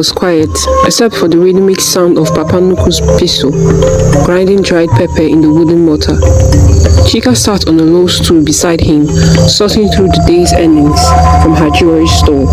was quiet, except for the rhythmic sound of Papa Nuku's pistol, grinding dried pepper in the wooden mortar. Chika sat on a low stool beside him, sorting through the day's earnings from her jewelry store.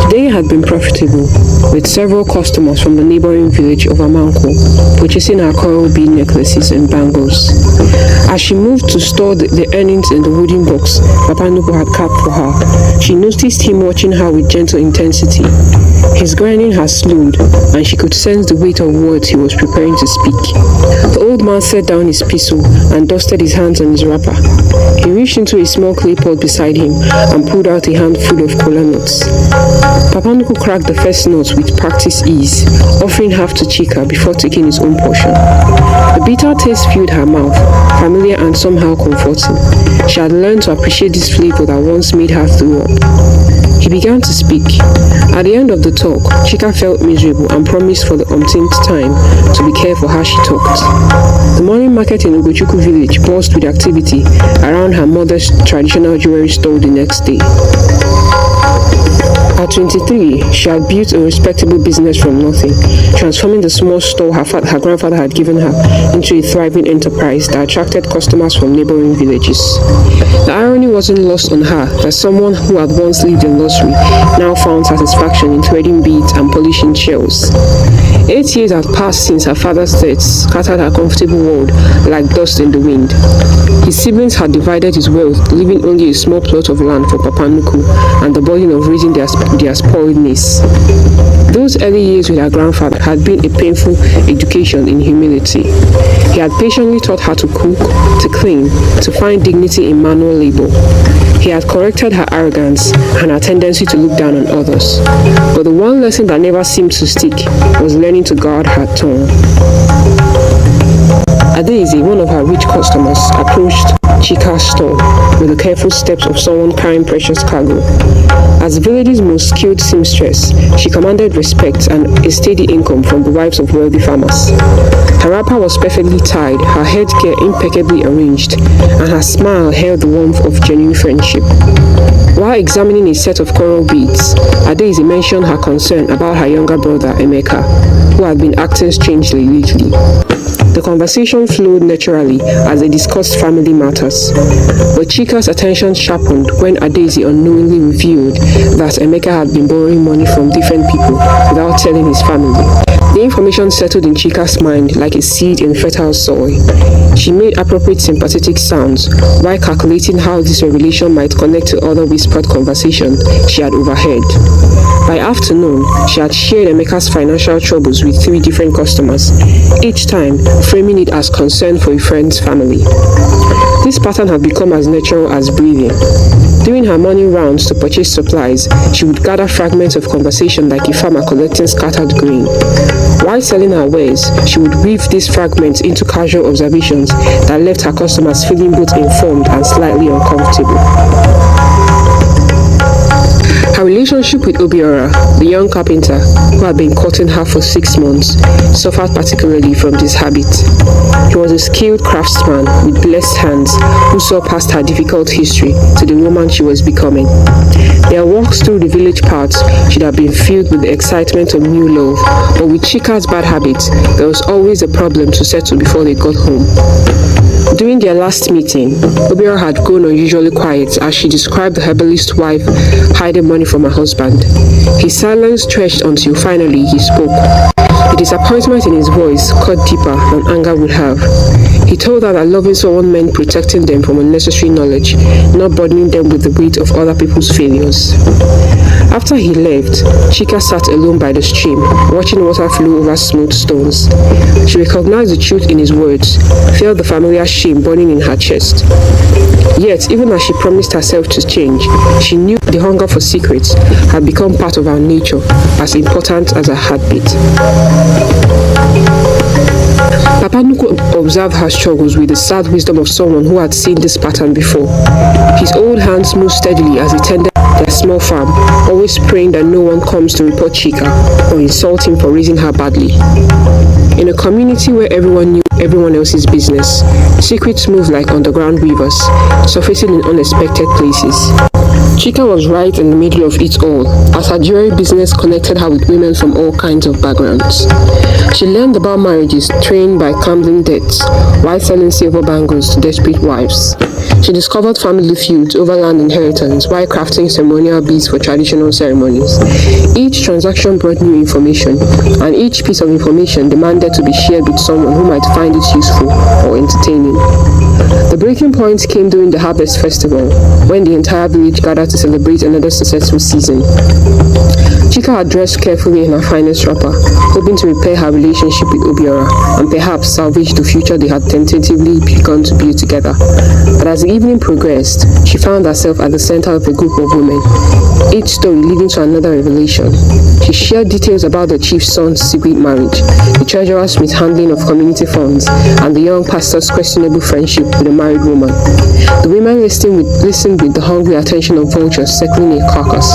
The day had been profitable, with several customers from the neighboring village of Amanko purchasing her coral bead necklaces and bangles. As she moved to store the earnings in the wooden box Papa Nuku had kept for her, she noticed him watching her with gentle intensity. His grinding had slowed, and she could sense the weight of words he was preparing to speak. The old man set down his pistol and dusted his hands on his wrapper. He reached into a small clay pot beside him and pulled out a handful of kola nuts. Papa Nuku cracked the first nut with practiced ease, offering half to Chika before taking his own portion. The bitter taste filled her mouth, familiar and somehow comforting. She had learned to appreciate this flavor that once made her throw up. He began to speak. At the end of the talk, Chika felt miserable and promised for the umpteenth time to be careful how she talked. The morning market in Ugochukwu village buzzed with activity around her mother's traditional jewelry store the next day. At 23, she had built a respectable business from nothing, transforming the small store her grandfather had given her into a thriving enterprise that attracted customers from neighboring villages. The irony wasn't lost on her that someone who had once lived in luxury now found satisfaction in threading beads and polishing shells. 8 years had passed since her father's death scattered her comfortable world like dust in the wind. His siblings had divided his wealth, leaving only a small plot of land for Papa Nuku and the burden of raising their spoiled niece. Those early years with her grandfather had been a painful education in humility. He had patiently taught her to cook, to clean, to find dignity in manual labor. He had corrected her arrogance and her tendency to look down on others. But the one lesson that never seemed to stick was learning to guard her tongue. Adaeze, one of her rich customers, approached Chika's store with the careful steps of someone carrying precious cargo. As the village's most skilled seamstress, she commanded respect and a steady income from the wives of wealthy farmers. Her wrapper was perfectly tied, her headgear impeccably arranged, and her smile held the warmth of genuine friendship. While examining a set of coral beads, Adaeze mentioned her concern about her younger brother, Emeka, who had been acting strangely lately. The conversation flowed naturally as they discussed family matters, but Chika's attention sharpened when Adaeze unknowingly revealed that Emeka had been borrowing money from different people without telling his family. The information settled in Chika's mind like a seed in fertile soil. She made appropriate sympathetic sounds while calculating how this revelation might connect to other whispered conversations she had overheard. By afternoon, she had shared Emeka's financial troubles with 3 different customers, each time framing it as concern for a friend's family. This pattern had become as natural as breathing. During her morning rounds to purchase supplies, she would gather fragments of conversation like a farmer collecting scattered grain. While selling her wares, she would weave these fragments into casual observations that left her customers feeling both informed and slightly uncomfortable. Her relationship with Obiora, the young carpenter who had been courting her for 6 months, suffered particularly from this habit. He was a skilled craftsman with blessed hands who saw past her difficult history to the woman she was becoming. Their walks through the village paths should have been filled with the excitement of new love, but with Chika's bad habits, there was always a problem to settle before they got home. During their last meeting, Obiora had grown unusually quiet as she described the herbalist's wife hiding money from her husband. His silence stretched until finally he spoke. The disappointment in his voice cut deeper than anger would have. He told her that loving someone meant protecting them from unnecessary knowledge, not burdening them with the weight of other people's failures. After he left, Chika sat alone by the stream, watching water flow over smooth stones. She recognized the truth in his words, felt the familiar shame burning in her chest. Yet, even as she promised herself to change, she knew the hunger for secrets had become part of her nature, as important as her heartbeat. Papa Nuku observed her struggles with the sad wisdom of someone who had seen this pattern before. His old hands moved steadily as he tended their small farm, always praying that no one comes to report Chika or insult him for raising her badly. In a community where everyone knew everyone else's business, secrets moved like underground rivers, surfacing in unexpected places. Chika was right in the middle of it all, as her jewelry business connected her with women from all kinds of backgrounds. She learned about marriages, trained by gambling debts, while selling silver bangles to desperate wives. She discovered family feuds over land inheritance while crafting ceremonial beads for traditional ceremonies. Each transaction brought new information, and each piece of information demanded to be shared with someone who might find it useful or entertaining. The breaking point came during the harvest festival, when the entire village gathered to celebrate another successful season. Chika had dressed carefully in her finest wrapper, hoping to repair her relationship with Obiora and perhaps salvage the future they had tentatively begun to build together. But as the evening progressed, she found herself at the center of a group of women, each story leading to another revelation. She shared details about the chief's son's secret marriage, the treasurer's mishandling of community funds, and the young pastor's questionable friendship with a married woman. The women listened with the hungry attention of vultures circling a carcass.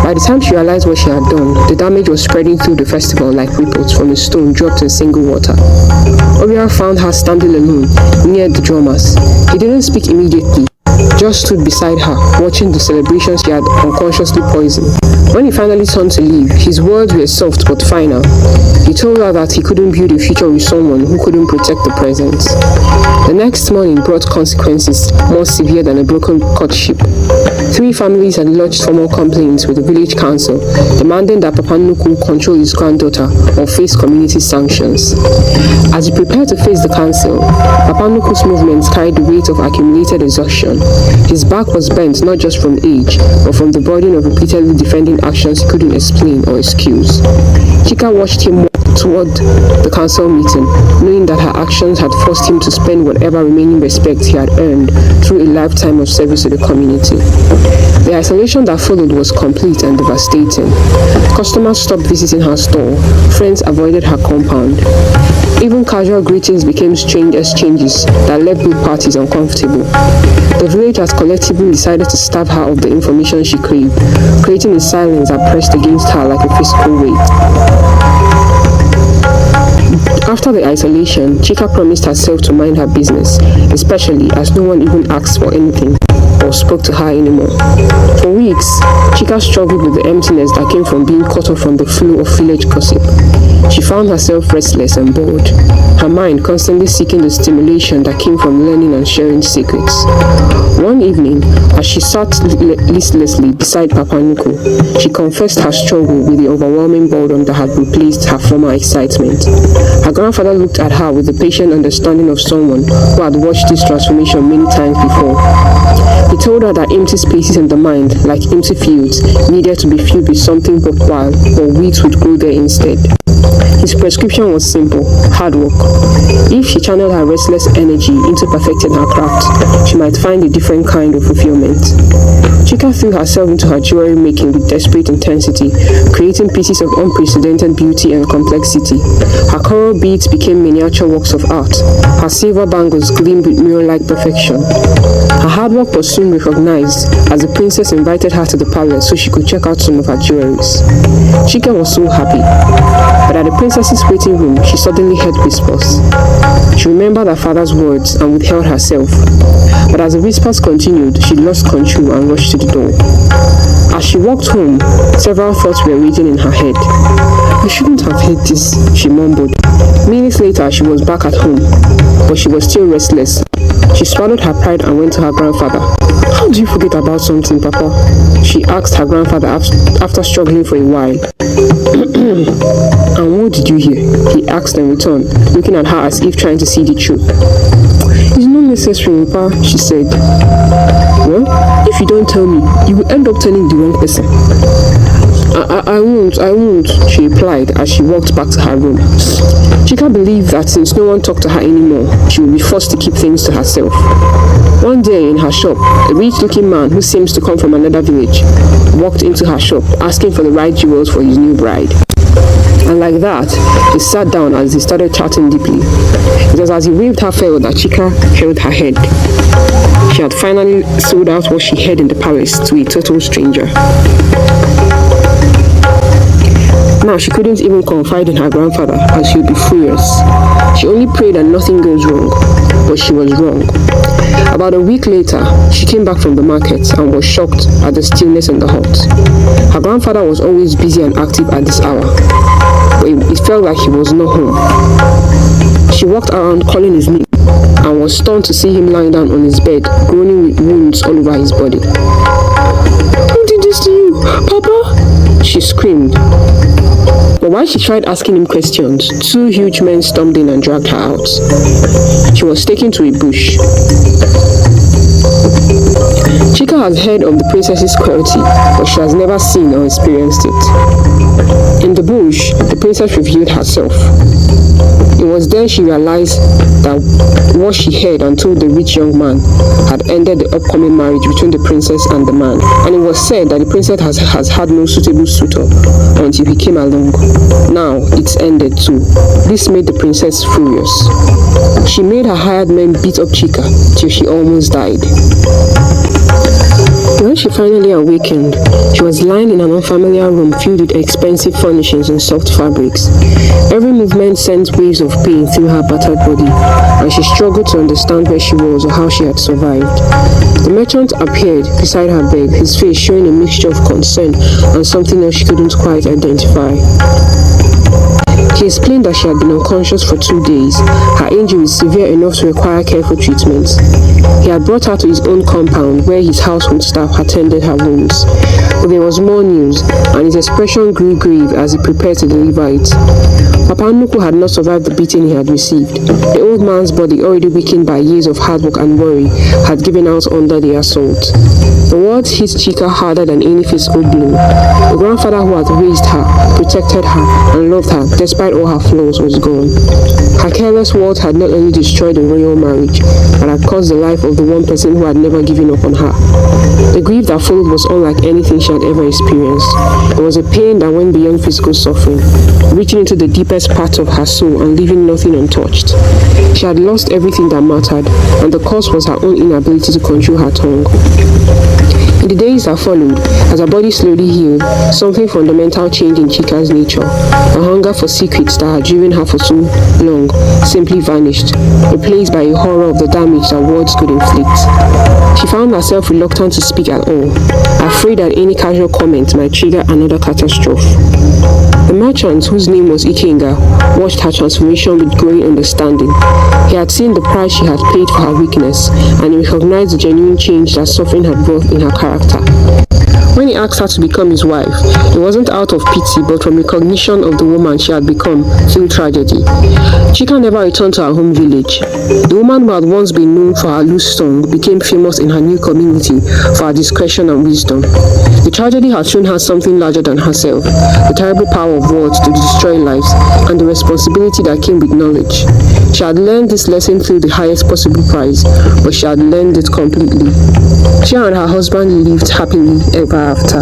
By the time she realized what she had done, the damage was spreading through the festival like ripples from a stone dropped in single water. Obiora found her standing alone, near the drummers. He didn't speak immediately, just stood beside her, watching the celebrations she had unconsciously poisoned. When he finally turned to leave, his words were soft but final. He told her that he couldn't build a future with someone who couldn't protect the present. The next morning brought consequences more severe than a broken courtship. 3 families had lodged formal complaints with the village council, demanding that Papa Nuku control his granddaughter or face community sanctions. As he prepared to face the council, Papa Nuku's movements carried the weight of accumulated exhaustion. His back was bent not just from age, but from the burden of repeatedly defending actions he couldn't explain or excuse. Chika watched him walk toward the council meeting, knowing that her actions had forced him to spend whatever remaining respect he had earned through a lifetime of service to the community. The isolation that followed was complete and devastating. Customers stopped visiting her store, friends avoided her compound. Even casual greetings became strange exchanges that left both parties uncomfortable. The village had collectively decided to starve her of the information she craved, creating a silence that pressed against her like a physical weight. After the isolation, Chika promised herself to mind her business, especially as no one even asked for anything or spoke to her anymore. For weeks, Chika struggled with the emptiness that came from being cut off from the flow of village gossip. She found herself restless and bored, her mind constantly seeking the stimulation that came from learning and sharing secrets. One evening, as she sat listlessly beside Papa Nuku, she confessed her struggle with the overwhelming boredom that had replaced her former excitement. Her grandfather looked at her with the patient understanding of someone who had watched this transformation many times before. He told her that empty spaces in the mind, like empty fields, needed to be filled with something worthwhile, or weeds would grow there instead. His prescription was simple: hard work. If she channeled her restless energy into perfecting her craft, she might find a different kind of fulfillment. Chika threw herself into her jewelry making with desperate intensity, creating pieces of unprecedented beauty and complexity. Her coral beads became miniature works of art. Her silver bangles gleamed with mirror-like perfection. Her hard work was soon recognized as the princess invited her to the palace so she could check out some of her jewelries. Chika was so happy, but at the princess's waiting room, she suddenly heard whispers. She remembered her father's words and withheld herself. But as the whispers continued, she lost control and rushed to the door. As she walked home, several thoughts were raging in her head. I shouldn't have heard this, she mumbled. Minutes later, she was back at home, but she was still restless. She swallowed her pride and went to her grandfather. How do you forget about something, Papa? She asked her grandfather after struggling for a while. And what did you hear? He asked in return, looking at her as if trying to see the truth. It's not necessary, Papa, she said. Well, if you don't tell me, you will end up telling the wrong person. I won't, she replied as she walked back to her room. Chika believed that since no one talked to her anymore, she would be forced to keep things to herself. One day in her shop, a rich-looking man who seems to come from another village walked into her shop asking for the right jewels for his new bride. And like that, they sat down as they started chatting deeply. It was as he waved her farewell that Chika held her head. She had finally sold out what she had in the palace to a total stranger. Now she couldn't even confide in her grandfather as she would be furious. She only prayed that nothing goes wrong. but she was wrong. About a week later, she came back from the market and was shocked at the stillness in the hut. Her grandfather was always busy and active at this hour, but it felt like he was not home. She walked around calling his name and was stunned to see him lying down on his bed, groaning with wounds all over his body. "Who did this to you, Papa?" she screamed. But while she tried asking him questions, two huge men stormed in and dragged her out. She was taken to a bush. Chika has heard of the princess's cruelty, but she has never seen or experienced it. In the bush, the princess revealed herself. It was then she realized that what she heard and told the rich young man had ended the upcoming marriage between the princess and the man. And it was said that the princess has had no suitable suitor until he came along. Now it's ended too. This made the princess furious. She made her hired men beat up Chika till she almost died. When she finally awakened, she was lying in an unfamiliar room filled with expensive furnishings and soft fabrics. Every movement sent waves of pain through her battered body, and she struggled to understand where she was or how she had survived. The merchant appeared beside her bed, his face showing a mixture of concern and something else she couldn't quite identify. He explained that she had been unconscious for 2 days, her injury was severe enough to require careful treatment. He had brought her to his own compound where his household staff attended her wounds. But there was more news, and his expression grew grave as he prepared to deliver it. Papa Nuku had not survived the beating he had received. The old man's body, already weakened by years of hard work and worry, had given out under the assault. The words hit Chika harder than any physical blow. The grandfather who had raised her, protected her, and loved her despite all her flaws was gone. Her careless words had not only destroyed the royal marriage, but had caused the life of the one person who had never given up on her. The grief that followed was unlike anything she had ever experienced. It was a pain that went beyond physical suffering, reaching into the deepest parts of her soul and leaving nothing untouched. She had lost everything that mattered, and the cause was her own inability to control her tongue. In the days that followed, as her body slowly healed, something fundamental changed in Chika's nature. The hunger for secrets that had driven her for so long simply vanished, replaced by a horror of the damage that words could inflict. She found herself reluctant to speak at all, afraid that any casual comment might trigger another catastrophe. The merchant, whose name was Enkay, watched her transformation with growing understanding. He had seen the price she had paid for her weakness, and he recognized the genuine change that suffering had brought in her character. When he asked her to become his wife, it wasn't out of pity but from recognition of the woman she had become through tragedy. Chika never returned to her home village. The woman who had once been known for her loose tongue became famous in her new community for her discretion and wisdom. The tragedy had shown her something larger than herself, the terrible power of words to destroy lives, and the responsibility that came with knowledge. She had learned this lesson through the highest possible price, but she had learned it completely. She and her husband lived happily ever after.